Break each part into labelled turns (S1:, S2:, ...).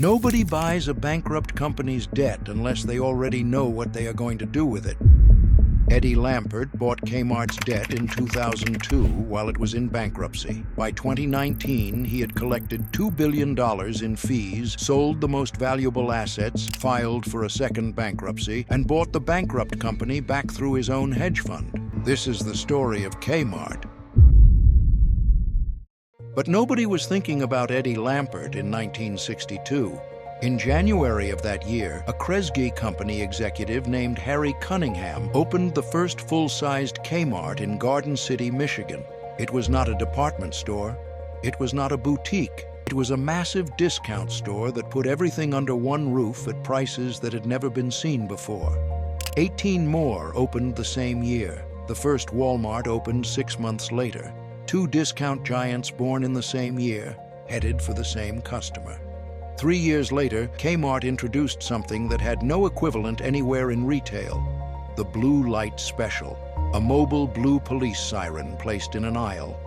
S1: Nobody buys a bankrupt company's debt unless they already know what they are going to do with it. Eddie Lampert bought Kmart's debt in 2002 while it was in bankruptcy. By 2019, he had collected $2 billion in fees, sold the most valuable assets, filed for a second bankruptcy, and bought the bankrupt company back through his own hedge fund. This is the story of Kmart. But nobody was thinking about Eddie Lampert in 1962. In January of that year, a Kresge Company executive named Harry Cunningham opened the first full-sized Kmart in Garden City, Michigan. It was not a department store. It was not a boutique. It was a massive discount store that put everything under one roof at prices that had never been seen before. 18 more opened the same year. The first Walmart opened 6 months later. 2 discount giants born in the same year, headed for the same customer. 3 years later, Kmart introduced something that had no equivalent anywhere in retail: the Blue Light Special, a mobile blue police siren placed in an aisle,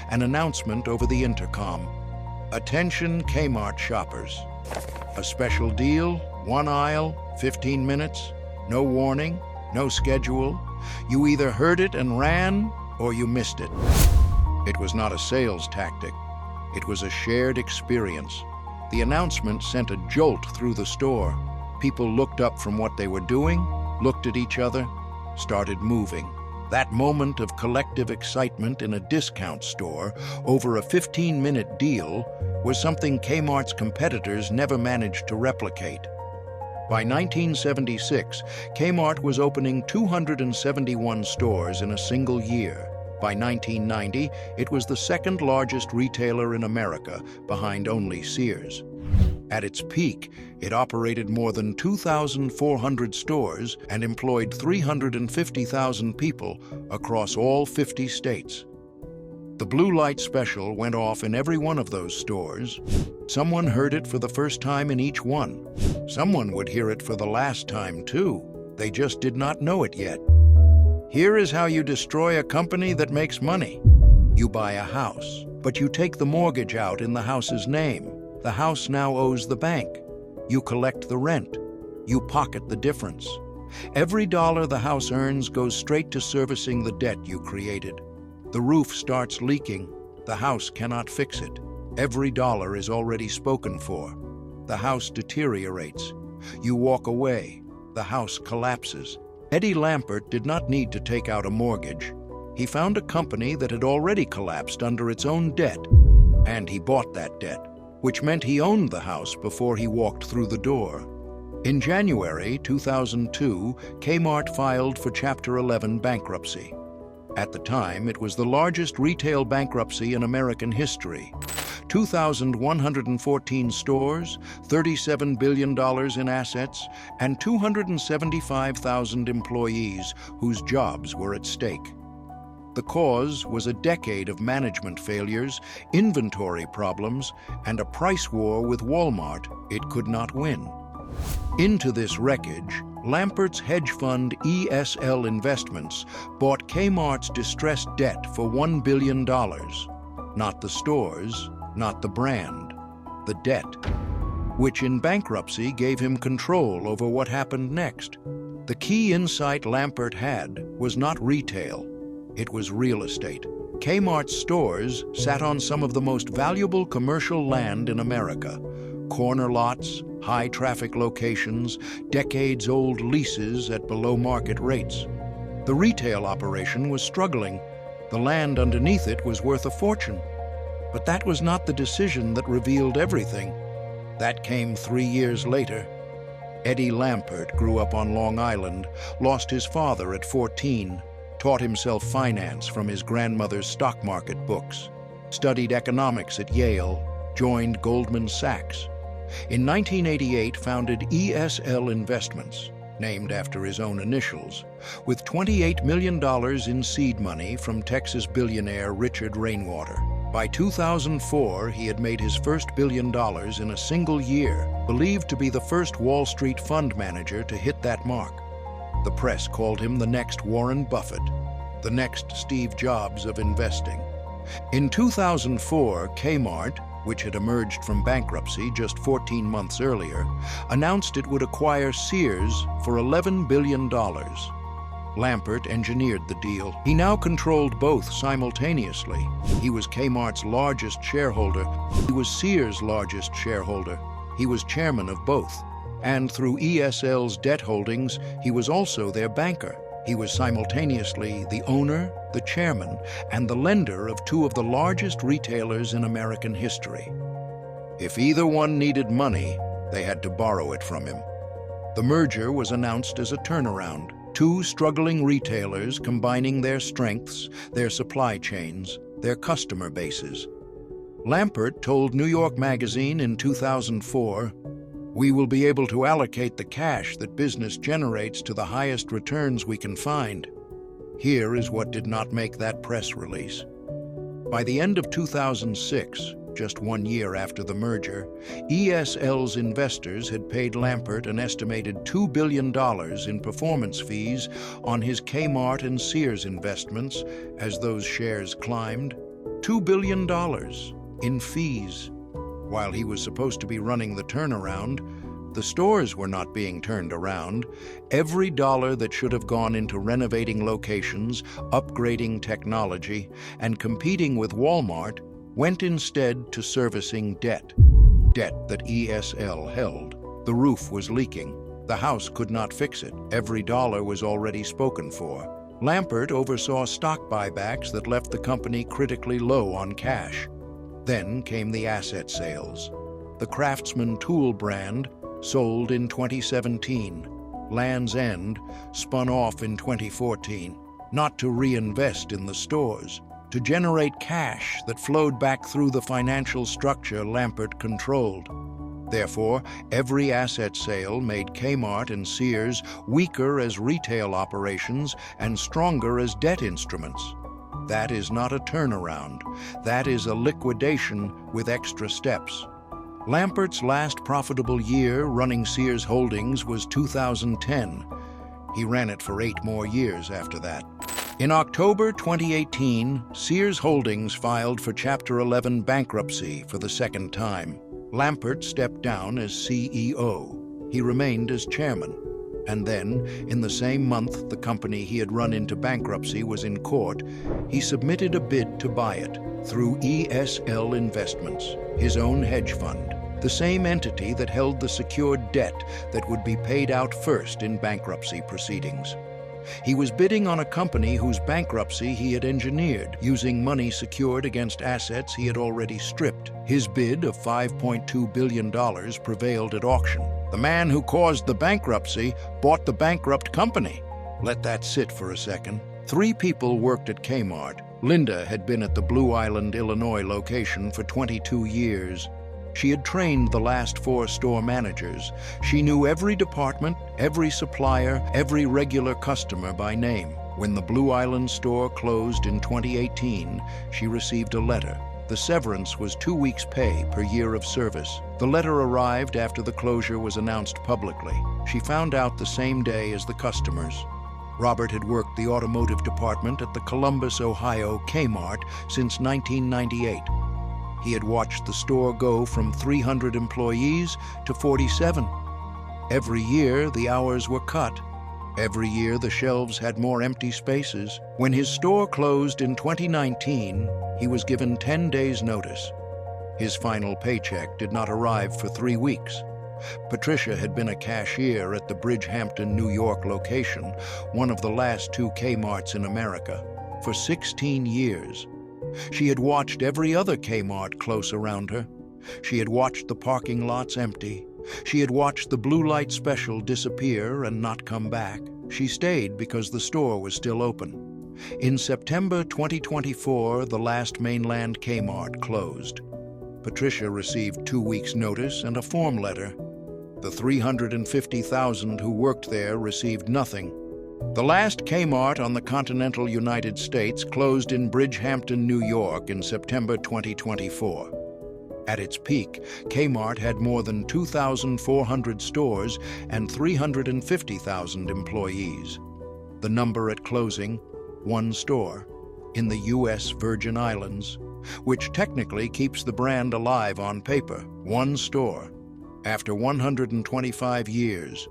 S1: an announcement over the intercom. Attention Kmart shoppers. A special deal, 1 aisle, 15 minutes, no warning, no schedule. You either heard it and ran, or you missed it. It was not a sales tactic. It was a shared experience. The announcement sent a jolt through the store. People looked up from what they were doing, looked at each other, started moving. That moment of collective excitement in a discount store over a 15-minute deal was something Kmart's competitors never managed to replicate. By 1976, Kmart was opening 271 stores in a single year. By 1990, it was the second largest retailer in America, behind only Sears. At its peak, it operated more than 2,400 stores and employed 350,000 people across all 50 states. The Blue Light Special went off in every one of those stores. Someone heard it for the first time in each one. Someone would hear it for the last time, too. They just did not know it yet. Here is how you destroy a company that makes money. You buy a house, but you take the mortgage out in the house's name. The house now owes the bank. You collect the rent. You pocket the difference. Every dollar the house earns goes straight to servicing the debt you created. The roof starts leaking. The house cannot fix it. Every dollar is already spoken for. The house deteriorates. You walk away. The house collapses. Eddie Lampert did not need to take out a mortgage. He found a company that had already collapsed under its own debt, and he bought that debt, which meant he owned the house before he walked through the door. In January 2002, Kmart filed for Chapter 11 bankruptcy. At the time, it was the largest retail bankruptcy in American history. 2,114 stores, $37 billion in assets, and 275,000 employees whose jobs were at stake. The cause was a decade of management failures, inventory problems, and a price war with Walmart it could not win. Into this wreckage, Lampert's hedge fund ESL Investments bought Kmart's distressed debt for $1 billion. Not the stores, not the brand, the debt, which in bankruptcy gave him control over what happened next. The key insight Lampert had was not retail, it was real estate. Kmart's stores sat on some of the most valuable commercial land in America. Corner lots, high-traffic locations, decades-old leases at below-market rates. The retail operation was struggling. The land underneath it was worth a fortune. But that was not the decision that revealed everything. That came 3 years later. Eddie Lampert grew up on Long Island, lost his father at 14, taught himself finance from his grandmother's stock market books, studied economics at Yale, joined Goldman Sachs. In 1988, founded ESL Investments, named after his own initials, with $28 million in seed money from Texas billionaire Richard Rainwater. By 2004, he had made his first $1 billion in a single year, believed to be the first Wall Street fund manager to hit that mark. The press called him the next Warren Buffett, the next Steve Jobs of investing. In 2004, Kmart, which had emerged from bankruptcy just 14 months earlier, announced it would acquire Sears for $11 billion. Lampert engineered the deal. He now controlled both simultaneously. He was Kmart's largest shareholder. He was Sears' largest shareholder. He was chairman of both. And through ESL's debt holdings, he was also their banker. He was simultaneously the owner, the chairman, and the lender of two of the largest retailers in American history. If either one needed money, they had to borrow it from him. The merger was announced as a turnaround. Two struggling retailers combining their strengths, their supply chains, their customer bases. Lampert told New York Magazine in 2004, "We will be able to allocate the cash that business generates to the highest returns we can find." Here is what did not make that press release. By the end of 2006, just 1 year after the merger, ESL's investors had paid Lampert an estimated $2 billion in performance fees on his Kmart and Sears investments as those shares climbed. $2 billion in fees. While he was supposed to be running the turnaround, the stores were not being turned around. Every dollar that should have gone into renovating locations, upgrading technology, and competing with Walmart went instead to servicing debt that ESL held. The roof was leaking. The house could not fix it. Every dollar was already spoken for. Lampert oversaw stock buybacks that left the company critically low on cash. Then came the asset sales. The Craftsman tool brand sold in 2017. Land's End spun off in 2014, not to reinvest in the stores, to generate cash that flowed back through the financial structure Lampert controlled. Therefore, every asset sale made Kmart and Sears weaker as retail operations and stronger as debt instruments. That is not a turnaround. That is a liquidation with extra steps. Lampert's last profitable year running Sears Holdings was 2010. He ran it for 8 more years after that. In October 2018, Sears Holdings filed for Chapter 11 bankruptcy for the second time. Lampert stepped down as CEO. He remained as chairman. And then, in the same month the company he had run into bankruptcy was in court, he submitted a bid to buy it through ESL Investments, his own hedge fund, the same entity that held the secured debt that would be paid out first in bankruptcy proceedings. He was bidding on a company whose bankruptcy he had engineered, using money secured against assets he had already stripped. His bid of $5.2 billion prevailed at auction. The man who caused the bankruptcy bought the bankrupt company. Let that sit for a second. 3 people worked at Kmart. Linda had been at the Blue Island, Illinois location for 22 years. She had trained the last 4 store managers. She knew every department, every supplier, every regular customer by name. When the Blue Island store closed in 2018, she received a letter. The severance was 2 weeks' pay per year of service. The letter arrived after the closure was announced publicly. She found out the same day as the customers. Robert had worked the automotive department at the Columbus, Ohio Kmart since 1998. He had watched the store go from 300 employees to 47. Every year, the hours were cut. Every year, the shelves had more empty spaces. When his store closed in 2019, he was given 10 days' notice. His final paycheck did not arrive for 3 weeks. Patricia had been a cashier at the Bridgehampton, New York location, one of the last 2 Kmarts in America, for 16 years. She had watched every other Kmart close around her. She had watched the parking lots empty. She had watched the blue light special disappear and not come back. She stayed because the store was still open. In September 2024, the last mainland Kmart closed. Patricia received 2 weeks' notice and a form letter. The 350,000 who worked there received nothing. The last Kmart on the continental United States closed in Bridgehampton, New York in September 2024. At its peak, Kmart had more than 2,400 stores and 350,000 employees. The number at closing, 1 store. In the U.S. Virgin Islands, which technically keeps the brand alive on paper. One store. After 125 years,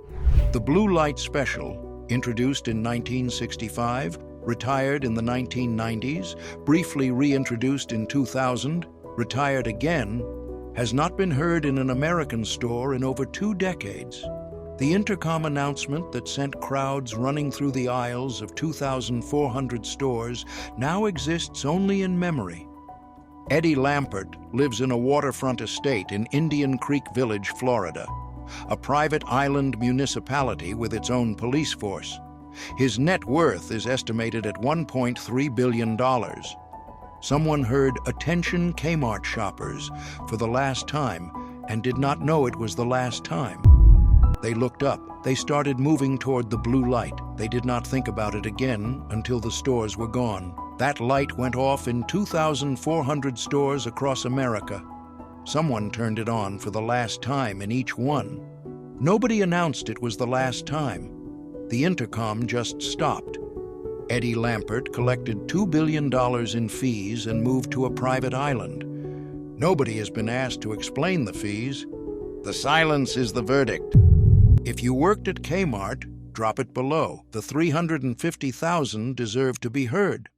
S1: the Blue Light Special, introduced in 1965, retired in the 1990s, briefly reintroduced in 2000, retired again, has not been heard in an American store in over 2 decades. The intercom announcement that sent crowds running through the aisles of 2,400 stores now exists only in memory. Eddie Lampert lives in a waterfront estate in Indian Creek Village, Florida, a private island municipality with its own police force. His net worth is estimated at $1.3 billion. Someone heard "Attention Kmart shoppers" for the last time and did not know it was the last time. They looked up. They started moving toward the blue light. They did not think about it again until the stores were gone. That light went off in 2,400 stores across America. Someone turned it on for the last time in each one. Nobody announced it was the last time. The intercom just stopped. Eddie Lampert collected $2 billion in fees and moved to a private island. Nobody has been asked to explain the fees. The silence is the verdict. If you worked at Kmart, drop it below. The $350,000 deserve to be heard.